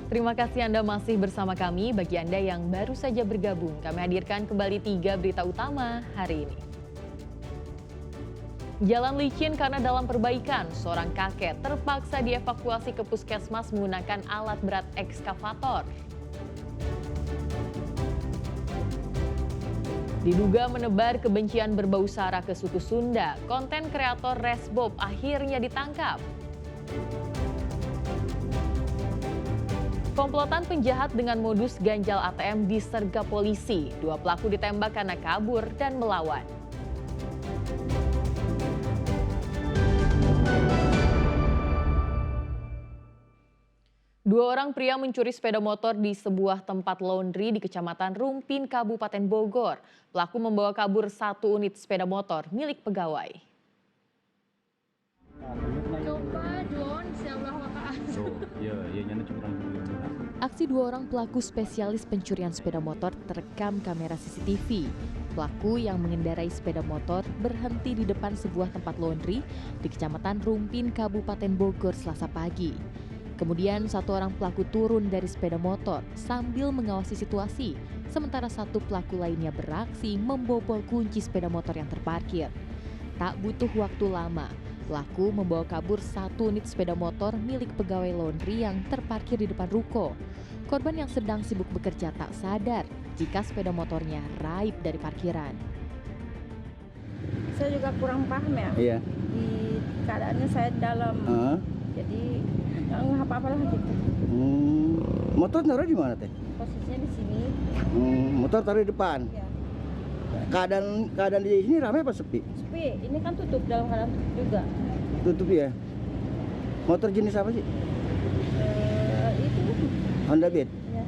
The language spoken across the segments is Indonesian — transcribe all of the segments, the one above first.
Terima kasih Anda masih bersama kami. Bagi Anda yang baru saja bergabung, kami hadirkan kembali 3 berita utama hari ini. Jalan licin karena dalam perbaikan, seorang kakek terpaksa dievakuasi ke puskesmas menggunakan alat berat ekskavator. Diduga menebar kebencian berbau sara ke suku Sunda, konten kreator Resbob akhirnya ditangkap. Komplotan penjahat dengan modus ganjal ATM disergap polisi. 2 pelaku ditembak karena kabur dan melawan. Dua orang pria mencuri sepeda motor di sebuah tempat laundry di Kecamatan Rumpin, Kabupaten Bogor. Pelaku membawa kabur 1 unit sepeda motor milik pegawai. Aksi 2 orang pelaku spesialis pencurian sepeda motor terekam kamera CCTV. Pelaku yang mengendarai sepeda motor berhenti di depan sebuah tempat laundry di Kecamatan Rumpin, Kabupaten Bogor Selasa pagi. Kemudian 1 orang pelaku turun dari sepeda motor sambil mengawasi situasi, sementara 1 pelaku lainnya beraksi membobol kunci sepeda motor yang terparkir. Tak butuh waktu lama, pelaku membawa kabur 1 unit sepeda motor milik pegawai laundry yang terparkir di depan ruko. Korban yang sedang sibuk bekerja tak sadar jika sepeda motornya raib dari parkiran. Saya juga kurang paham ya. Iya. Di keadaannya saya dalam, jadi nggak apa-apa lah gitu. Motor taruh di mana teh? Posisinya di sini. Motor taruh di depan. Ya. Keadaan di sini ramai apa sepi? Sepi. Ini kan tutup, dalam keadaan tutup juga. Tutup ya. Motor jenis apa sih? Itu. Honda Beat. Ya.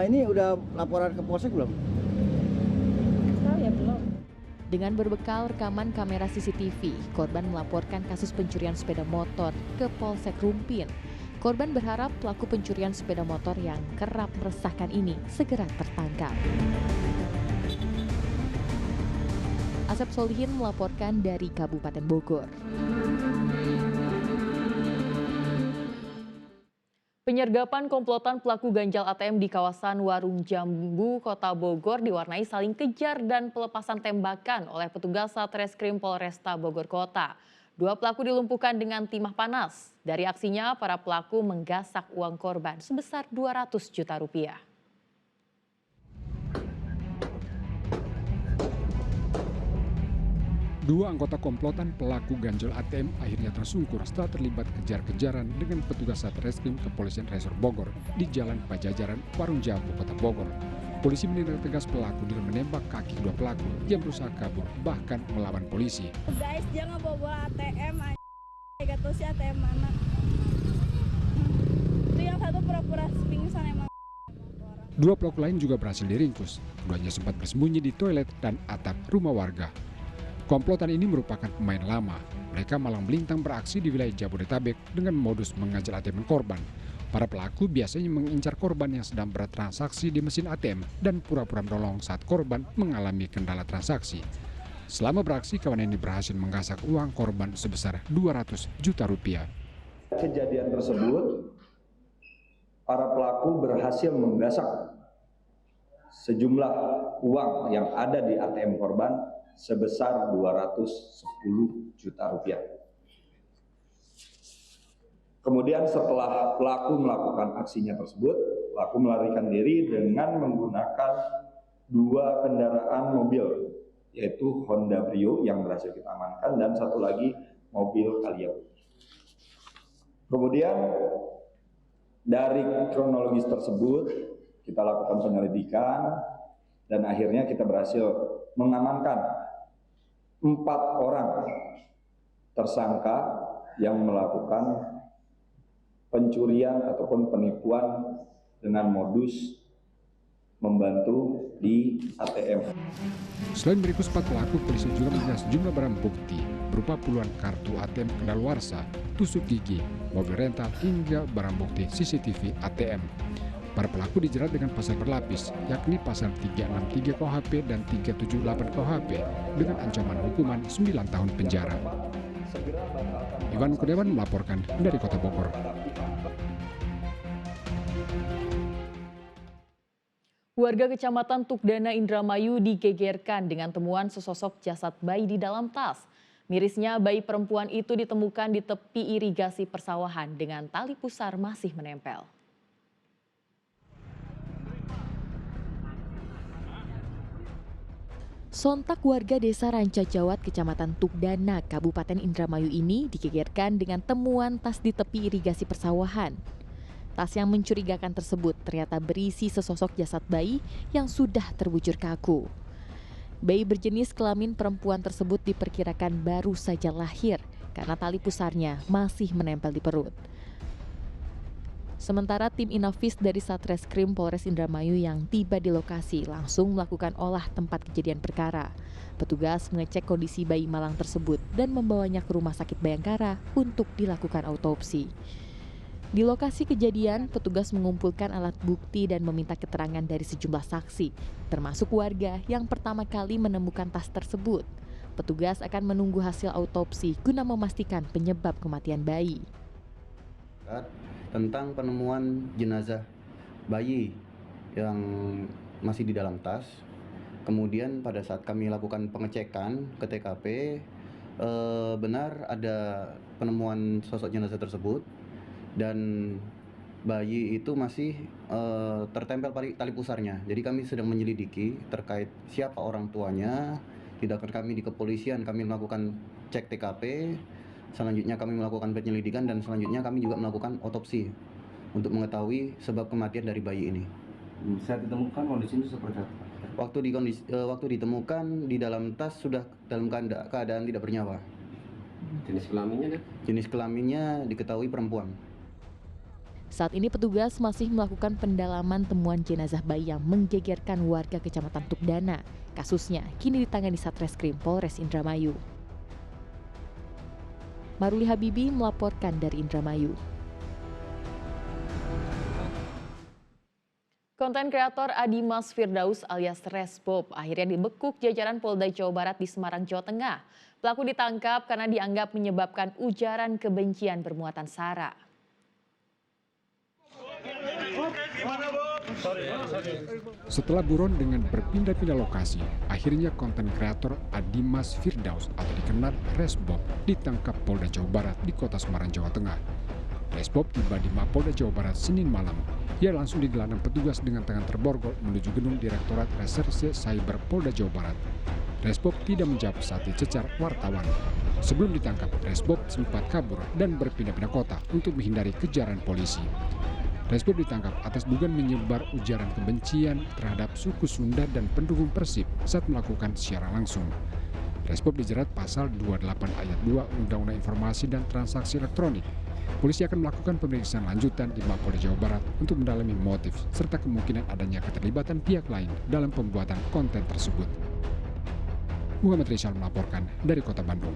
Ini udah laporan ke polsek belum? Tahu ya belum. Dengan berbekal rekaman kamera CCTV, korban melaporkan kasus pencurian sepeda motor ke Polsek Rumpin. Korban berharap pelaku pencurian sepeda motor yang kerap meresahkan ini segera tertangkap. Asep Solihin melaporkan dari Kabupaten Bogor. Penyergapan komplotan pelaku ganjal ATM di kawasan Warung Jambu, Kota Bogor diwarnai saling kejar dan pelepasan tembakan oleh petugas Satreskrim Polresta Bogor Kota. 2 pelaku dilumpuhkan dengan timah panas. Dari aksinya, para pelaku menggasak uang korban sebesar 200 juta rupiah. Dua anggota komplotan pelaku ganjal ATM akhirnya tersungkur setelah terlibat kejar-kejaran dengan petugas Satreskrim Kepolisian Resor Bogor di Jalan Pajajaran, Warung Jambu, Kota Bogor. Polisi menindak tegas pelaku dengan menembak kaki 2 pelaku yang berusaha kabur bahkan melawan polisi. Guys, dia nggak bawa ATM, gak tahu sih ATM mana. Itu yang satu pura-pura pingsan emang. 2 pelaku lain juga berhasil diringkus. Keduanya sempat bersembunyi di toilet dan atap rumah warga. Komplotan ini merupakan pemain lama. Mereka malang melintang beraksi di wilayah Jabodetabek dengan modus mengajak ATM korban. Para pelaku biasanya mengincar korban yang sedang bertransaksi di mesin ATM dan pura-pura menolong saat korban mengalami kendala transaksi. Selama beraksi, kawan ini berhasil menggasak uang korban sebesar 200 juta rupiah. Kejadian tersebut, para pelaku berhasil menggasak sejumlah uang yang ada di ATM korban sebesar 210 juta rupiah. Kemudian setelah pelaku melakukan aksinya tersebut, pelaku melarikan diri dengan menggunakan 2 kendaraan mobil, yaitu Honda Brio yang berhasil kita amankan dan 1 lagi mobil Calio. Kemudian dari kronologis tersebut kita lakukan penyelidikan dan akhirnya kita berhasil mengamankan 4 orang tersangka yang melakukan pencurian ataupun penipuan dengan modus membantu di ATM. Selain meringkus 4 pelaku, polisi juga menyita sejumlah barang bukti berupa puluhan kartu ATM kadaluarsa, tusuk gigi, mobil rental hingga barang bukti CCTV ATM. Para pelaku dijerat dengan pasal berlapis, yakni pasal 363 KUHP dan 378 KUHP dengan ancaman hukuman 9 tahun penjara. Iwan Kurniawan melaporkan dari Kota Bogor. Warga Kecamatan Tukdana Indramayu digegerkan dengan temuan sesosok jasad bayi di dalam tas. Mirisnya, bayi perempuan itu ditemukan di tepi irigasi persawahan dengan tali pusar masih menempel. Sontak warga desa Rancajawat, Kecamatan Tukdana, Kabupaten Indramayu ini digegerkan dengan temuan tas di tepi irigasi persawahan. Tas yang mencurigakan tersebut ternyata berisi sesosok jasad bayi yang sudah terbujur kaku. Bayi berjenis kelamin perempuan tersebut diperkirakan baru saja lahir karena tali pusarnya masih menempel di perut. Sementara tim Inavis dari Satreskrim Polres Indramayu yang tiba di lokasi langsung melakukan olah tempat kejadian perkara. Petugas mengecek kondisi bayi malang tersebut dan membawanya ke Rumah Sakit Bayangkara untuk dilakukan autopsi. Di lokasi kejadian, petugas mengumpulkan alat bukti dan meminta keterangan dari sejumlah saksi, termasuk warga yang pertama kali menemukan tas tersebut. Petugas akan menunggu hasil autopsi guna memastikan penyebab kematian bayi. Tentang penemuan jenazah bayi yang masih di dalam tas. Kemudian pada saat kami lakukan pengecekan ke TKP, benar ada penemuan sosok jenazah tersebut. Dan bayi itu masih tertempel tali pusarnya. Jadi kami sedang menyelidiki terkait siapa orang tuanya. Tindakan kami di kepolisian, kami melakukan cek TKP. Selanjutnya kami melakukan penyelidikan dan selanjutnya kami juga melakukan otopsi untuk mengetahui sebab kematian dari bayi ini. Saat ditemukan kondisi itu seperti apa? Waktu ditemukan di dalam tas sudah dalam keadaan tidak bernyawa. Jenis kelaminnya? Jenis kelaminnya diketahui perempuan. Saat ini petugas masih melakukan pendalaman temuan jenazah bayi yang menggegerkan warga Kecamatan Tukdana. Kasusnya kini ditangani Satreskrim Polres Indramayu. Maruli Habibi melaporkan dari Indramayu. Konten kreator Adimas Firdaus alias Resbob akhirnya dibekuk jajaran Polda Jawa Barat di Semarang, Jawa Tengah. Pelaku ditangkap karena dianggap menyebabkan ujaran kebencian bermuatan sara. Setelah buron dengan berpindah-pindah lokasi, akhirnya konten kreator Adimas Firdaus atau dikenal Resbob ditangkap Polda Jawa Barat di Kota Semarang, Jawa Tengah. Resbob tiba di Mapolda Jawa Barat Senin malam. Ia langsung digelandang petugas dengan tangan terborgol menuju gedung Direktorat Reserse Cyber Polda Jawa Barat. Resbob tidak menjawab saat dicecar wartawan. Sebelum ditangkap, Resbob sempat kabur dan berpindah-pindah kota untuk menghindari kejaran polisi. Resbob ditangkap atas dugaan menyebar ujaran kebencian terhadap suku Sunda dan pendukung Persib saat melakukan siaran langsung. Resbob dijerat pasal 28 ayat 2 Undang-Undang Informasi dan Transaksi Elektronik. Polisi akan melakukan pemeriksaan lanjutan di Mapolda Jawa Barat untuk mendalami motif serta kemungkinan adanya keterlibatan pihak lain dalam pembuatan konten tersebut. Muhammad Rizal melaporkan dari Kota Bandung.